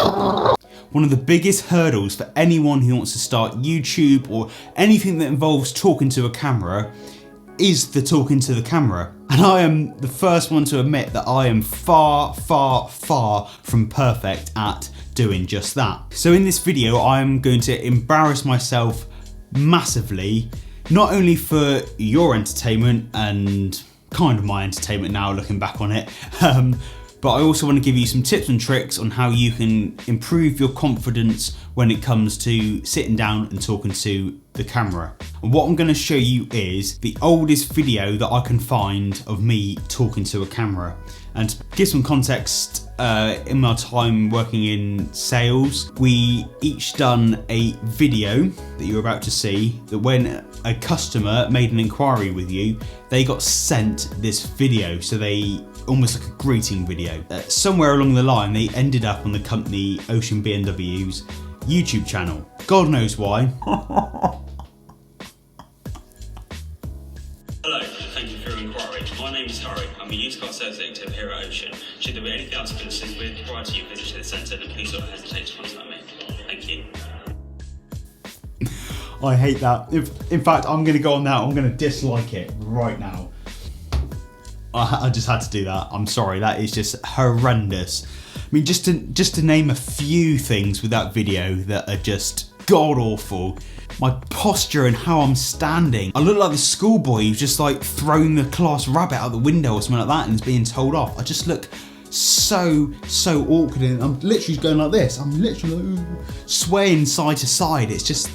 One of the biggest hurdles for anyone who wants to start YouTube or anything that involves talking to a camera is the talking to the camera. And I am the first one to admit that I am far, far, far from perfect at doing just that. So in this video, I'm going to embarrass myself massively, not only for your entertainment and kind of my entertainment now looking back on it, but I also want to give you some tips and tricks on how you can improve your confidence when it comes to sitting down and talking to the camera. And what I'm going to show you is the oldest video that I can find of me talking to a camera. And to give some context, in my time working in sales, we each done a video that you're about to see, that when a customer made an inquiry with you, they got sent this video. So they, almost like a greeting video. Somewhere along the line, they ended up on the company Ocean BMW's YouTube channel. God knows why. Hello, thank you for your inquiry. My name is Harry. I'm a used car sales executive here at Ocean. Should there be anything else I can assist with prior to your visit to the centre, then please don't hesitate to contact me. Thank you. I hate that. In fact, I'm going to go on now. I'm going to dislike it right now. I just had to do that. I'm sorry. That is just horrendous. I mean, just to name a few things with that video that are just god awful. My posture and how I'm standing. I look like the schoolboy who's just like thrown the class rabbit out the window or something like that and is being told off. I just look so awkward, and I'm literally going like this. I'm literally swaying side to side. It's just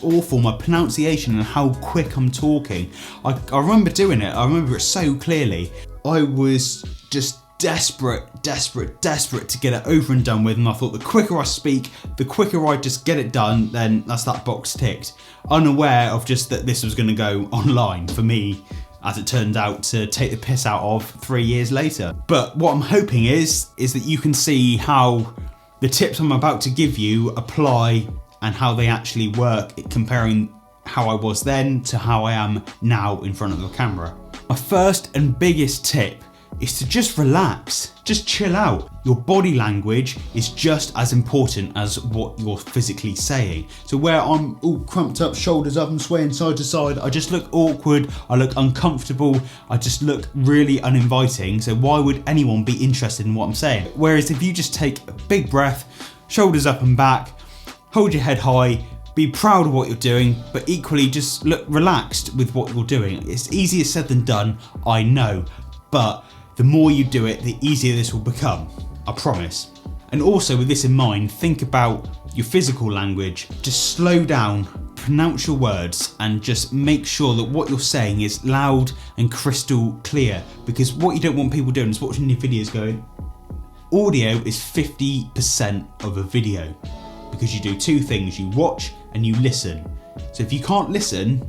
awful. My pronunciation and how quick I'm talking. I remember doing it. I remember it so clearly. I was just desperate to get it over and done with, and I thought the quicker I speak, the quicker I just get it done, then that's that box ticked. Unaware of just that this was going to go online for me, as it turned out, to take the piss out of 3 years later. But what I'm hoping is that you can see how the tips I'm about to give you apply and how they actually work, comparing how I was then to how I am now in front of the camera. My first and biggest tip is to just relax, just chill out. Your body language is just as important as what you're physically saying. So where I'm all crumped up, shoulders up and swaying side to side, I just look awkward, I look uncomfortable, I just look really uninviting. So why would anyone be interested in what I'm saying? Whereas if you just take a big breath, shoulders up and back, hold your head high, be proud of what you're doing, but equally just look relaxed with what you're doing. It's easier said than done, I know, but the more you do it, the easier this will become, I promise. And also with this in mind, think about your physical language. Just slow down, pronounce your words, and just make sure that what you're saying is loud and crystal clear, because what you don't want people doing is watching your videos going, audio is 50% of a video, because you do two things, you watch and you listen. So if you can't listen,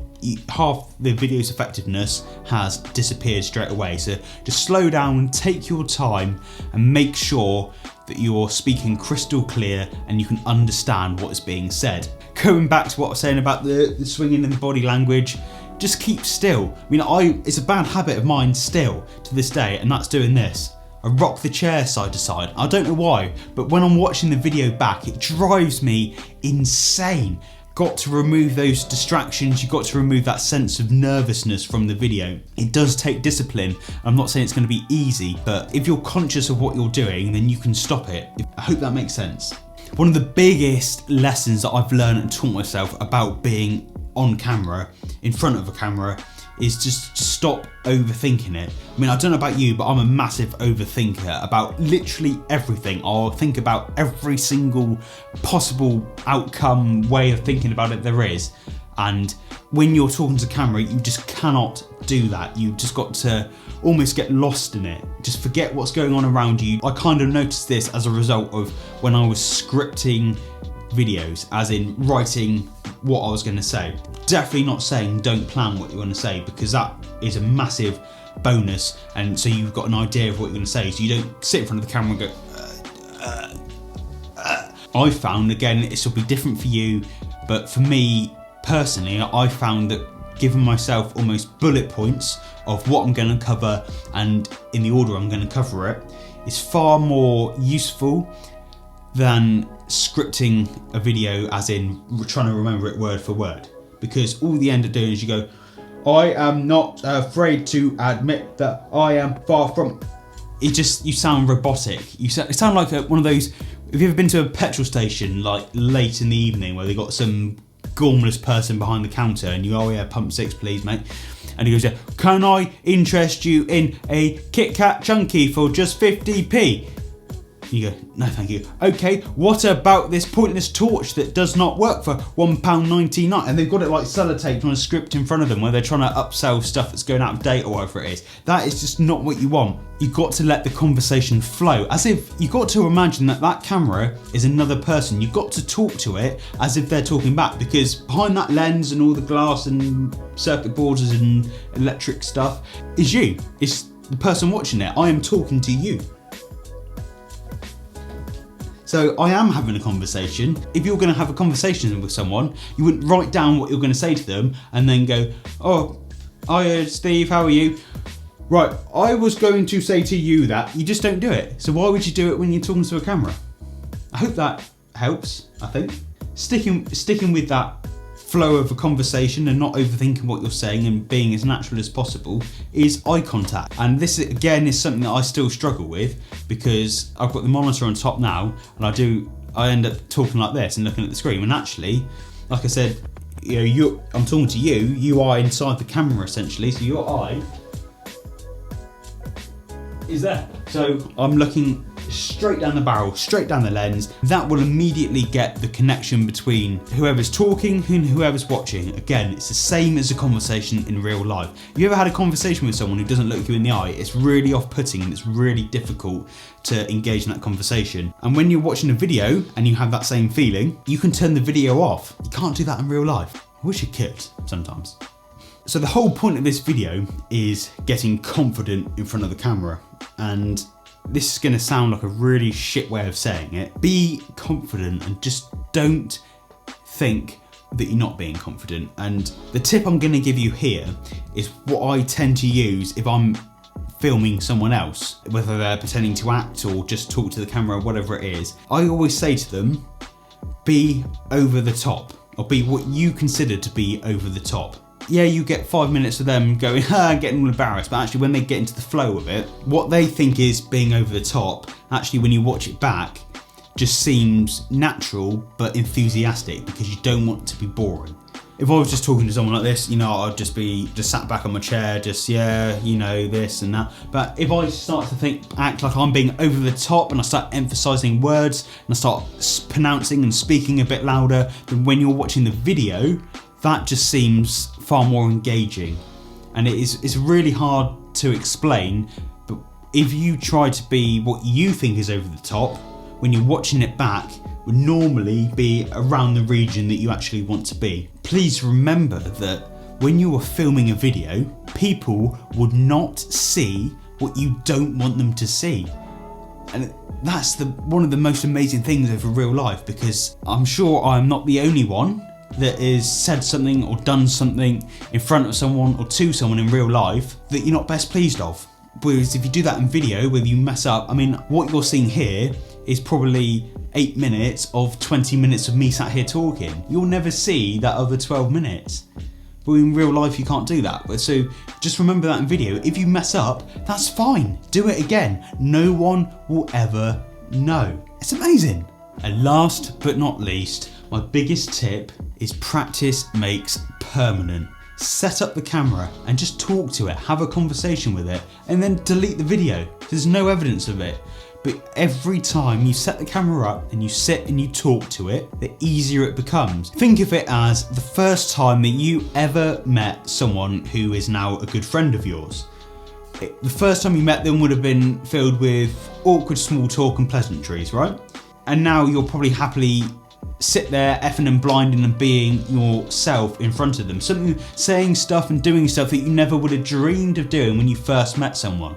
half the video's effectiveness has disappeared straight away. So just slow down, take your time, and make sure that you're speaking crystal clear and you can understand what is being said. Going back to what I was saying about the swinging in the body language, just keep still. I mean, it's a bad habit of mine still to this day, and that's doing this. I rock the chair side to side. I don't know why, but when I'm watching the video back, it drives me insane. Got to remove those distractions. You've got to remove that sense of nervousness from the video. It does take discipline. I'm not saying it's going to be easy, but if you're conscious of what you're doing, then you can stop it. I hope that makes sense. One of the biggest lessons that I've learned and taught myself about being on camera, in front of a camera, is just to stop overthinking it. I mean, I don't know about you, but I'm a massive overthinker about literally everything. I'll think about every single possible outcome, way of thinking about it there is. And when you're talking to camera, you just cannot do that. You've just got to almost get lost in it. Just forget what's going on around you. I kind of noticed this as a result of when I was scripting videos, as in writing what I was going to say. Definitely not saying don't plan what you're going to say, because that is a massive bonus, and so you've got an idea of what you're going to say, so you don't sit in front of the camera and go I found, again, this will be different for you, but for me personally, I found that giving myself almost bullet points of what I'm going to cover and in the order I'm going to cover it is far more useful than scripting a video as in trying to remember it word for word. Because all the end of doing is you go, I am not afraid to admit that I am far from... You sound robotic. You sound like one of those... Have you ever been to a petrol station like late in the evening where they got some gormless person behind the counter and you go, oh yeah, pump 6 please mate. And he goes, yeah, can I interest you in a Kit Kat Chunky for just 50p? You go, no thank you. Okay, what about this pointless torch that does not work for £1.99? And they've got it like sellotaped on a script in front of them where they're trying to upsell stuff that's going out of date or whatever it is. That is just not what you want. You've got to let the conversation flow. As if you've got to imagine that camera is another person. You've got to talk to it as if they're talking back, because behind that lens and all the glass and circuit boards and electric stuff is you. It's the person watching it. I am talking to you. So I am having a conversation. If you're going to have a conversation with someone, you wouldn't write down what you're going to say to them and then go, oh, hi Steve, how are you? Right, I was going to say to you that. You just don't do it. So why would you do it when you're talking to a camera? I hope that helps, I think. Sticking with that flow of a conversation and not overthinking what you're saying and being as natural as possible is eye contact. And this again is something that I still struggle with, because I've got the monitor on top now and I end up talking like this and looking at the screen, when actually, like I said, I'm talking to you, you are inside the camera essentially, so your eye is there. So I'm looking straight down the barrel, straight down the lens. That will immediately get the connection between whoever's talking and whoever's watching. Again, it's the same as a conversation in real life. You ever had a conversation with someone who doesn't look you in the eye? It's really off-putting and it's really difficult to engage in that conversation. And when you're watching a video and you have that same feeling, you can turn the video off. You can't do that in real life. I wish you could sometimes. So the whole point of this video is getting confident in front of the camera. And this is going to sound like a really shit way of saying it. Be confident and just don't think that you're not being confident. And the tip I'm going to give you here is what I tend to use if I'm filming someone else, whether they're pretending to act or just talk to the camera or whatever it is. I always say to them, be over the top, or be what you consider to be over the top. Yeah, you get 5 minutes of them going, getting all embarrassed, but actually when they get into the flow of it, what they think is being over the top, actually when you watch it back, just seems natural but enthusiastic, because you don't want it to be boring. If I was just talking to someone like this, I'd just be sat back on my chair, this and that. But if I start to act like I'm being over the top, and I start emphasising words, and I start pronouncing and speaking a bit louder, then when you're watching the video, that just seems far more engaging. And it's really hard to explain, but if you try to be what you think is over the top, when you're watching it back, would normally be around the region that you actually want to be. Please remember that when you are filming a video, people would not see what you don't want them to see. And that's one of the most amazing things over real life, because I'm sure I'm not the only one that has said something or done something in front of someone or to someone in real life that you're not best pleased of. Whereas if you do that in video, whether you mess up, what you're seeing here is probably 8 minutes of 20 minutes of me sat here talking. You'll never see that other 12 minutes. But in real life you can't do that. So just remember that in video. If you mess up, that's fine. Do it again. No one will ever know. It's amazing. And last but not least, my biggest tip is practice makes permanent. Set up the camera and just talk to it, have a conversation with it, and then delete the video. There's no evidence of it. But every time you set the camera up and you sit and you talk to it, the easier it becomes. Think of it as the first time that you ever met someone who is now a good friend of yours. The first time you met them would have been filled with awkward small talk and pleasantries, right? And now you'll probably happily sit there effing and blinding and being yourself in front of them. Saying stuff and doing stuff that you never would have dreamed of doing when you first met someone.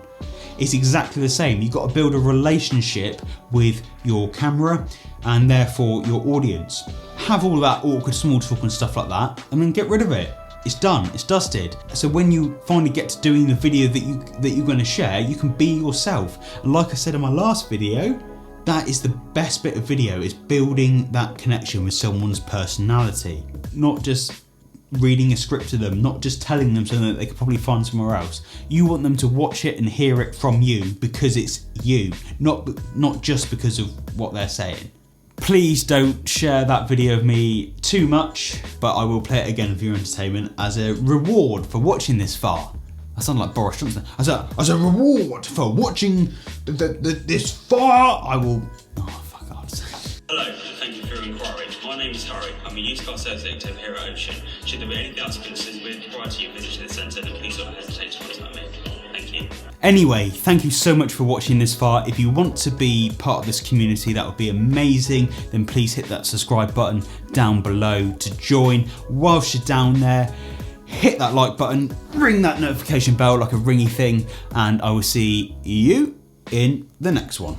It's exactly the same. You've got to build a relationship with your camera and therefore your audience. Have all that awkward small talk and stuff like that, and then get rid of it. It's done, it's dusted. So when you finally get to doing the video that you're going to share, you can be yourself. And like I said in my last video, That is the best bit of video, is building that connection with someone's personality. Not just reading a script to them, not just telling them something that they could probably find somewhere else. You want them to watch it and hear it from you because it's you, not just because of what they're saying. Please don't share that video of me too much, but I will play it again for your entertainment as a reward for watching this far. I sound like Boris Johnson. As a reward for watching this far, I will... Oh, fuck off. Hello, and thank you for your inquiry. My name is Harry. I'm a used car sales executive here at Ocean. Should there be anything else you can assist with prior to your visit to the centre, then please don't hesitate to contact me. Thank you. Anyway, thank you so much for watching this far. If you want to be part of this community, that would be amazing. Then please hit that subscribe button down below to join. Whilst you're down there, hit that like button, ring that notification bell like a ringy thing, and I will see you in the next one.